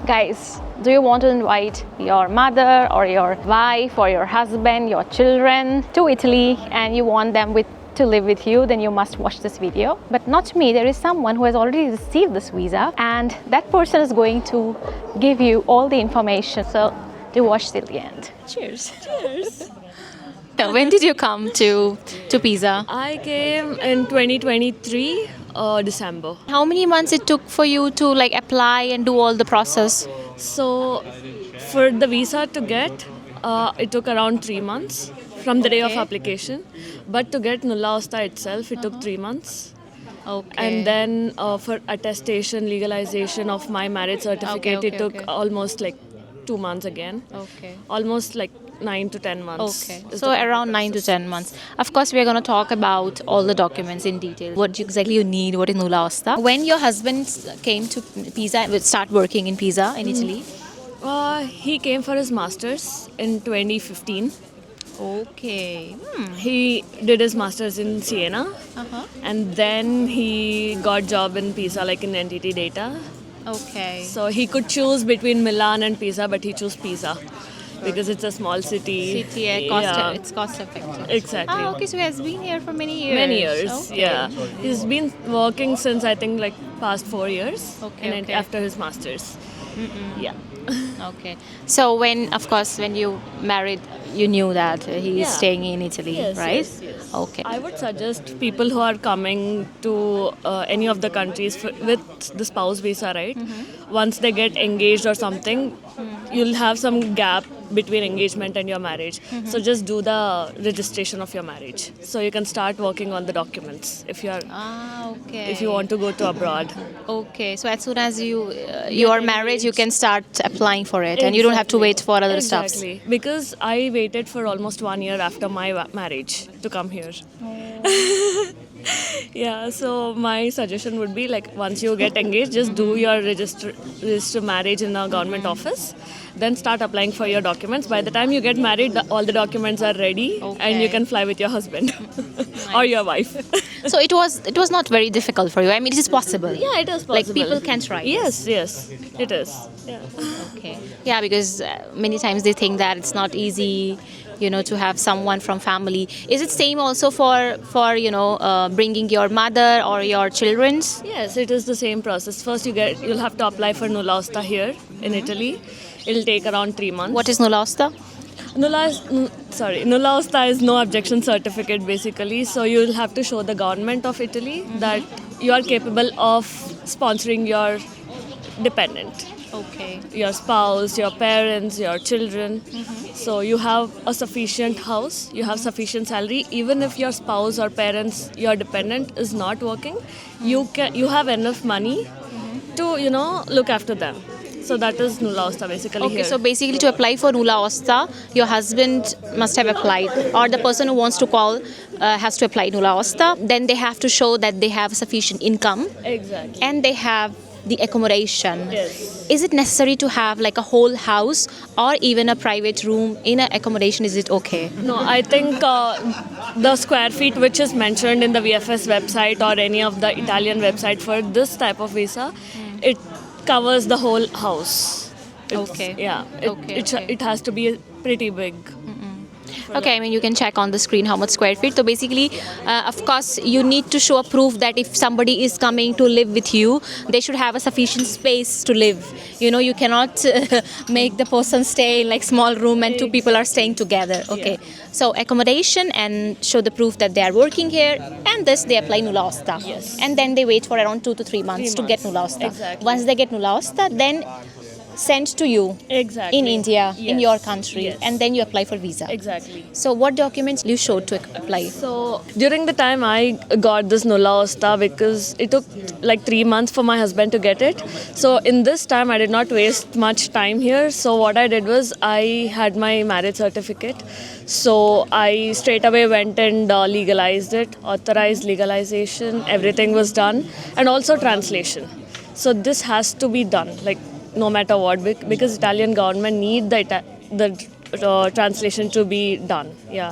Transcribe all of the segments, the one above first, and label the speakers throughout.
Speaker 1: Guys, do you want to invite your mother or your wife or your husband, your children to Italy and you want them to live with you, then you must watch this video. But not me, there is someone who has already received this visa and that person is going to give you all the information. So do watch till the end. Cheers.
Speaker 2: Cheers.
Speaker 1: When did you come to Pisa?
Speaker 2: I came in 2023, December.
Speaker 1: How many months it took for you to apply and do all the process?
Speaker 2: So, for the visa to get, it took around 3 months from the day of
Speaker 1: Okay.
Speaker 2: application. But to get Nulla Osta itself, it took 3 months.
Speaker 1: Okay.
Speaker 2: And then for attestation, legalization of my marriage certificate,
Speaker 1: Okay,
Speaker 2: it took
Speaker 1: okay.
Speaker 2: almost 2 months again.
Speaker 1: Okay.
Speaker 2: Almost 9 to 10 months.
Speaker 1: Okay,
Speaker 2: is
Speaker 1: so
Speaker 2: the
Speaker 1: around 9 to 10 months. Of course, we're going to talk about all the documents in detail. What exactly you need, what is Nulla Osta. When your husband came to Pisa, would start working in Pisa in Italy?
Speaker 2: He came for his master's in 2015.
Speaker 1: Okay.
Speaker 2: He did his master's in Siena, and then he got job in Pisa, in entity data.
Speaker 1: Okay.
Speaker 2: So he could choose between Milan and Pisa, but he chose Pisa because it's a small city.
Speaker 1: It's cost effective.
Speaker 2: Exactly.
Speaker 1: Ah, okay, so he has been here for many years.
Speaker 2: Many years,
Speaker 1: Okay.
Speaker 2: yeah. He's been working since I think past 4 years,
Speaker 1: Okay,
Speaker 2: and then
Speaker 1: okay.
Speaker 2: after his masters. Yeah.
Speaker 1: Okay. So when you married, you knew that he is
Speaker 2: Yeah.
Speaker 1: staying in Italy,
Speaker 2: Yes,
Speaker 1: right?
Speaker 2: yes.
Speaker 1: Okay.
Speaker 2: I would suggest people who are coming to any of the countries with the spouse visa, right? Once they get engaged or something, you'll have some gap between engagement and your marriage. So just do the registration of your marriage. So you can start working on the documents if
Speaker 1: Okay.
Speaker 2: if you want to go to abroad.
Speaker 1: Okay, so as soon as you are married, you can start applying for it, and you don't have to wait for other stuffs.
Speaker 2: Exactly. Because I waited for almost 1 year after my marriage to come here. Yeah, so my suggestion would be once you get engaged, just do your register marriage in a government office, then start applying for your documents. By the time you get married, all the documents are ready, and you
Speaker 1: Okay.
Speaker 2: can fly with your husband or your wife.
Speaker 1: So it was not very difficult for you. I mean, it is possible.
Speaker 2: Yeah, it is possible.
Speaker 1: People can try.
Speaker 2: Yes, it is. Yeah.
Speaker 1: Okay. Yeah, because many times they think that it's not easy, to have someone from family. Is it same also for bringing your mother or your children's?
Speaker 2: Yes, it is the same process. First, you'll have to apply for Nulla Osta here in Italy. It'll take around 3 months.
Speaker 1: What is Nulla Osta?
Speaker 2: Nulla Osta is no objection certificate basically. So you'll have to show the government of Italy that you are capable of sponsoring your dependent,
Speaker 1: Okay.
Speaker 2: your spouse, your parents, your children. So you have a sufficient house, you have sufficient salary. Even if your spouse or parents, your dependent is not working, you have enough money to look after them. So that is Nulla Osta basically
Speaker 1: Okay,
Speaker 2: here.
Speaker 1: so basically to apply for Nulla Osta, your husband must have applied, or the person who wants to call has to apply Nulla Osta. Then they have to show that they have sufficient income
Speaker 2: Exactly.
Speaker 1: and they have the accommodation.
Speaker 2: Yes.
Speaker 1: Is it necessary to have a whole house or even a private room in an accommodation? Is it okay?
Speaker 2: No, I think the square feet which is mentioned in the VFS website or any of the Italian website for this type of visa, it covers the whole house.
Speaker 1: Okay.
Speaker 2: Yeah.
Speaker 1: Okay.
Speaker 2: It has to be pretty big.
Speaker 1: Okay, I mean, you can check on the screen how much square feet. So basically, of course, you need to show a proof that if somebody is coming to live with you, they should have a sufficient space to live. You cannot make the person stay in small room and two people are staying together. Okay, so accommodation and show the proof that they are working here, and thus they apply Nulla Osta.
Speaker 2: Yes.
Speaker 1: And then they wait for around 2 to 3 months to get Nulla Osta.
Speaker 2: Exactly.
Speaker 1: Once they get Nulla Osta, then sent to you
Speaker 2: Exactly.
Speaker 1: in India, in
Speaker 2: Yes.
Speaker 1: your country,
Speaker 2: Yes.
Speaker 1: and then you apply for visa.
Speaker 2: Exactly.
Speaker 1: So what documents you showed to apply?
Speaker 2: So during the time I got this Nulla Osta because it took 3 months for my husband to get it. So in this time I did not waste much time here. So what I did was I had my marriage certificate. So I straight away went and legalized it, authorized legalization, everything was done, and also translation. So this has to be done, no matter what, because Italian government need the translation to be done,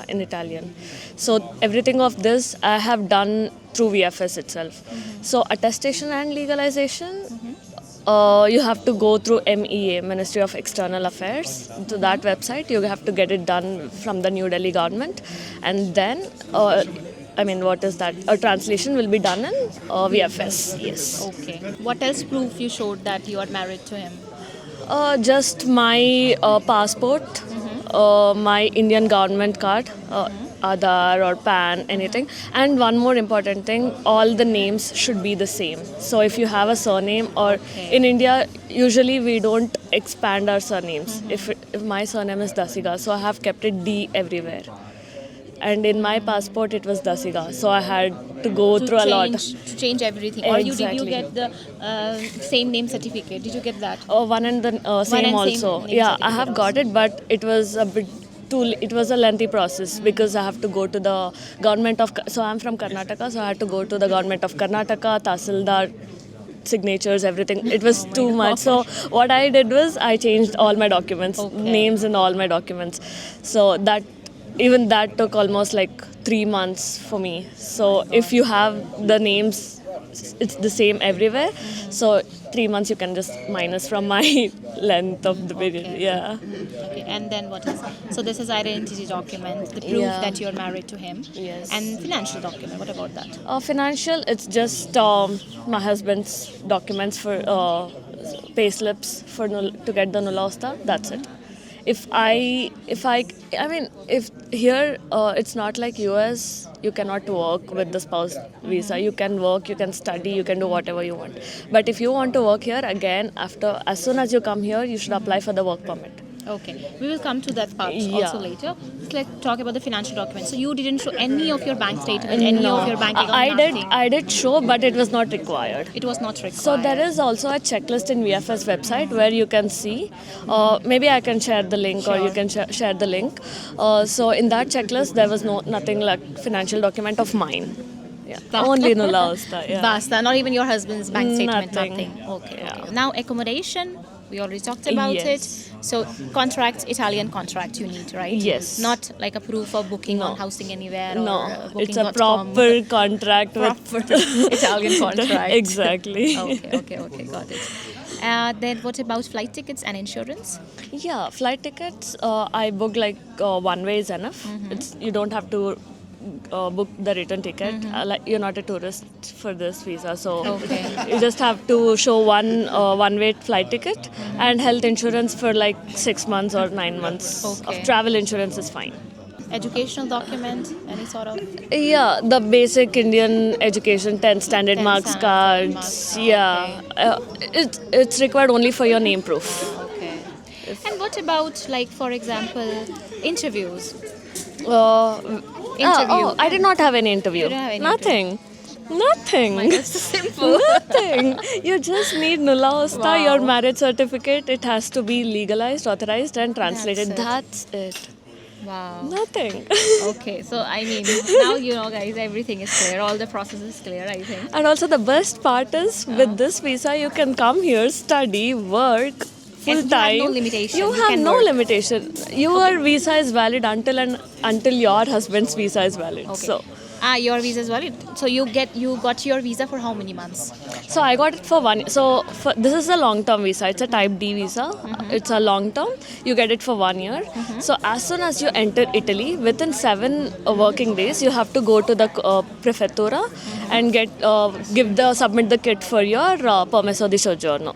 Speaker 2: in Italian. So everything of this I have done through VFS itself. So attestation and legalization, You have to go through MEA, Ministry of External Affairs, to that website. You have to get it done from the New Delhi government, and then what is that? A translation will be done in VFS. Yes.
Speaker 1: Okay. What else proof you showed that you are married to him?
Speaker 2: Just my passport, my Indian government card, Aadhaar or PAN, anything. And one more important thing, all the names should be the same. So if you have a surname, or in India, usually we don't expand our surnames. If my surname is Dasiga, so I have kept it D everywhere. And in my passport, it was Dasiga, so I had to go through a lot.
Speaker 1: To change everything. Or did you
Speaker 2: Exactly.
Speaker 1: get the same name certificate? Did you get that?
Speaker 2: One and the same
Speaker 1: and
Speaker 2: also.
Speaker 1: same name
Speaker 2: Yeah, I
Speaker 1: certificate
Speaker 2: have got it, but it was a bit too. It was a lengthy process because I have to go to the government of. So I'm from Karnataka, so I had to go to the government of Karnataka, Tahsildar, signatures, everything. It was too much. So what I did was I changed all my documents, names in all my documents. So even that took almost like 3 months for me. So if you have the names, it's the same everywhere. So 3 months you can just minus from my length of the period. Yeah.
Speaker 1: Okay. And then what is? So this is identity document, the proof
Speaker 2: Yeah.
Speaker 1: that you are married to him.
Speaker 2: Yes.
Speaker 1: And financial document. What about that?
Speaker 2: Financial, it's just my husband's documents for pay slips for to get the Nulla Usta. That's it. If here it's not like US, you cannot work with the spouse visa. You can work, you can study, you can do whatever you want. But if you want to work here, again, as soon as you come here, you should apply for the work permit.
Speaker 1: Okay, we will come to that part
Speaker 2: Yeah.
Speaker 1: also later. Let's talk about the financial documents. So you didn't show any of your bank statement, any of your bank account, nothing.
Speaker 2: I did show, but it was not required.
Speaker 1: It was not required.
Speaker 2: So there is also a checklist in VFS website where you can see. Maybe I can share the link, or you can share the link. So in that checklist, there was nothing like financial document of mine. Yeah, only Nulla Usta. Yeah.
Speaker 1: Basta, not even your husband's bank statement,
Speaker 2: Nothing.
Speaker 1: nothing. Okay,
Speaker 2: Yeah.
Speaker 1: okay. Now accommodation, we already talked about
Speaker 2: Yes.
Speaker 1: it. So contract, Italian contract you need, right?
Speaker 2: Yes.
Speaker 1: Not like a proof of booking on housing anywhere or
Speaker 2: No,
Speaker 1: booking
Speaker 2: it's a proper contract
Speaker 1: proper
Speaker 2: with
Speaker 1: Italian contract.
Speaker 2: Exactly.
Speaker 1: Okay, got it. Then what about flight tickets and insurance?
Speaker 2: Yeah, flight tickets. I booked like one way is enough. You don't have to book the return ticket. Like you're not a tourist for this visa, so you just have to show one way flight ticket and health insurance for like 6 months or 9 months
Speaker 1: Okay.
Speaker 2: of travel insurance is fine.
Speaker 1: Educational document, any sort of?
Speaker 2: Yeah, the basic Indian education, 10 standard
Speaker 1: 10
Speaker 2: marks
Speaker 1: standard
Speaker 2: cards.
Speaker 1: marks,
Speaker 2: Yeah, it's required only for your name proof.
Speaker 1: Okay. And what about, like, for example, interviews? Interview.
Speaker 2: I did not have any interview.
Speaker 1: You didn't have any
Speaker 2: Nothing. Nothing.
Speaker 1: It's so simple.
Speaker 2: Nothing. You just need Nulla Usta,
Speaker 1: Wow.
Speaker 2: your marriage certificate. It has to be legalized, authorized, and translated.
Speaker 1: That's
Speaker 2: That's it.
Speaker 1: Wow.
Speaker 2: Nothing.
Speaker 1: Okay, so I mean, now you know, guys, everything is clear. All the process is clear, I think.
Speaker 2: And also the best part is with this visa, you can come here, study, work full
Speaker 1: And you have
Speaker 2: time.
Speaker 1: no limitation.
Speaker 2: You
Speaker 1: You
Speaker 2: have
Speaker 1: can
Speaker 2: no
Speaker 1: work.
Speaker 2: limitation. Your visa is valid until your husband's visa is valid.
Speaker 1: Okay.
Speaker 2: So.
Speaker 1: Your visa is valid. So you got your visa for how many months?
Speaker 2: So I got it for one. So this is a long-term visa. It's a Type D visa. It's a long-term. You get it for 1 year. So as soon as you enter Italy, within 7 working days, you have to go to the prefettura and submit the kit for your permesso di soggiorno.